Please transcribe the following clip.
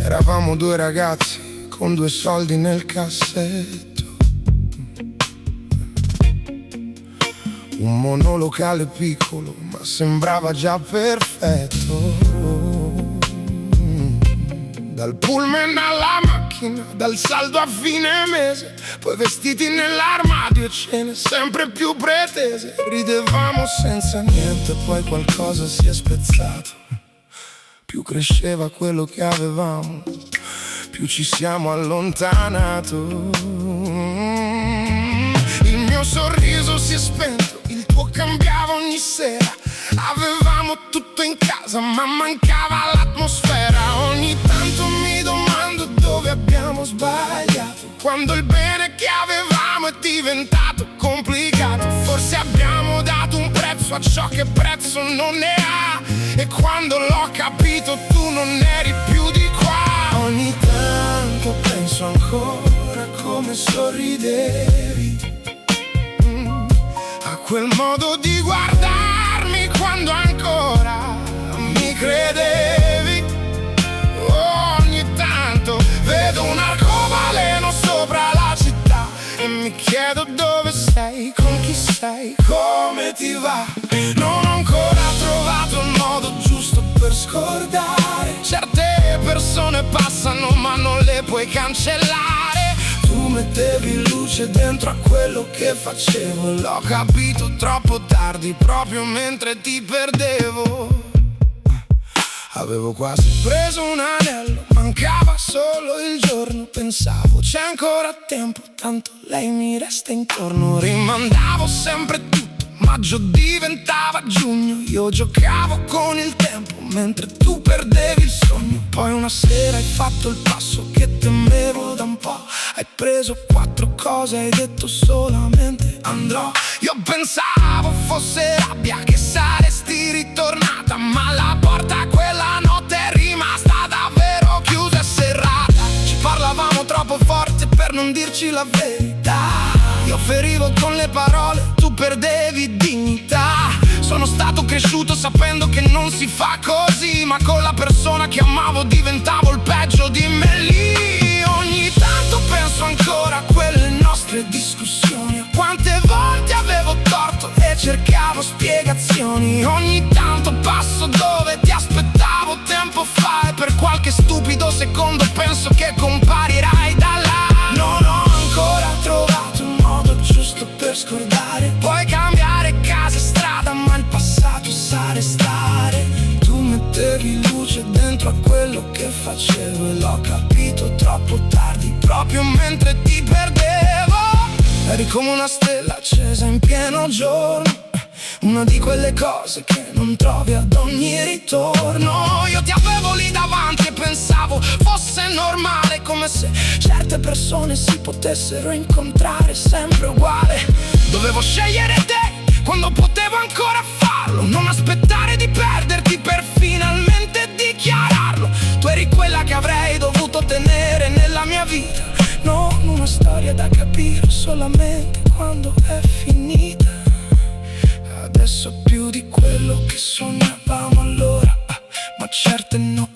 Eravamo due ragazzi con due soldi nel cassetto, un monolocale piccolo ma sembrava già perfetto. Dal pullman alla macchina, dal saldo a fine mese, poi vestiti nell'armadio e cene sempre più pretese. Ridevamo senza niente, poi qualcosa si è spezzato. Più cresceva quello che avevamo, più ci siamo allontanato. Il mio sorriso si è spento, il tuo cambiava ogni sera. Avevamo tutto in casa ma mancava l'atmosfera. Ogni tanto mi domando dove abbiamo sbagliato, quando il bene che avevamo è diventato complicato. Forse abbiamo dato un prezzo a ciò che prezzo non ne ha, e quando l'ho capito tu non eri più di qua. Ogni tanto penso ancora come sorridevi, a quel modo di guardarmi quando ancora mi credevi. Ogni tanto vedo un arcobaleno sopra la città e mi chiedo dove sei, con chi sei, come ti va. Non ho ancora trovato il modo giusto per scordare. Certe persone passano ma non le puoi cancellare. Tu mettevi luce dentro a quello che facevo, l'ho capito troppo tardi, proprio mentre ti perdevo. Avevo quasi preso un anello, mancava solo il giorno. Pensavo c'è ancora tempo, tanto lei mi resta intorno. Rimandavo sempre tutto, maggio diventava giugno. Io giocavo con il tempo mentre tu perdevi il sogno. Poi una sera hai fatto il passo che temevo da un po'. Hai preso 4 cose, hai detto solamente andrò. Io pensavo fosse rabbia, che saresti ritornata, ma la porta quella notte è rimasta davvero chiusa e serrata. Ci parlavamo troppo forte per non dirci la verità. Io ferivo con le parole, tu perdevi dignità. Sono stato cresciuto sapendo che non si fa così, ma con la persona che amavo diventavo il peggio di me lì. Ogni tanto penso ancora a quelle nostre discussioni, a quante volte avevo torto e cercavo spiegazioni. Ogni tanto passo dove ti aspettavo tempo fa e per qualche stupido secondo penso che comparirai da là. Non ho ancora trovato il modo giusto per scordare. Puoi cambiare casa e strada ma il passato sa restare. Tu mettevi luce dentro a quello che facevo e l'ho capito troppo tardi, proprio mentre ti perdevo. Eri come una stella accesa in pieno giorno, una di quelle cose che non trovi ad ogni ritorno. Io ti avevo lì davanti e pensavo fosse normale, come se certe persone si potessero incontrare sempre uguale. Dovevo scegliere te quando potevo ancora farlo, non aspettare di perderti per finalmente dichiararlo. Tu eri quella che avrei dovuto tenere nella mia vita, non una storia da capire solamente quando è finita. Adesso più di quello che sognavamo allora, ma certe no.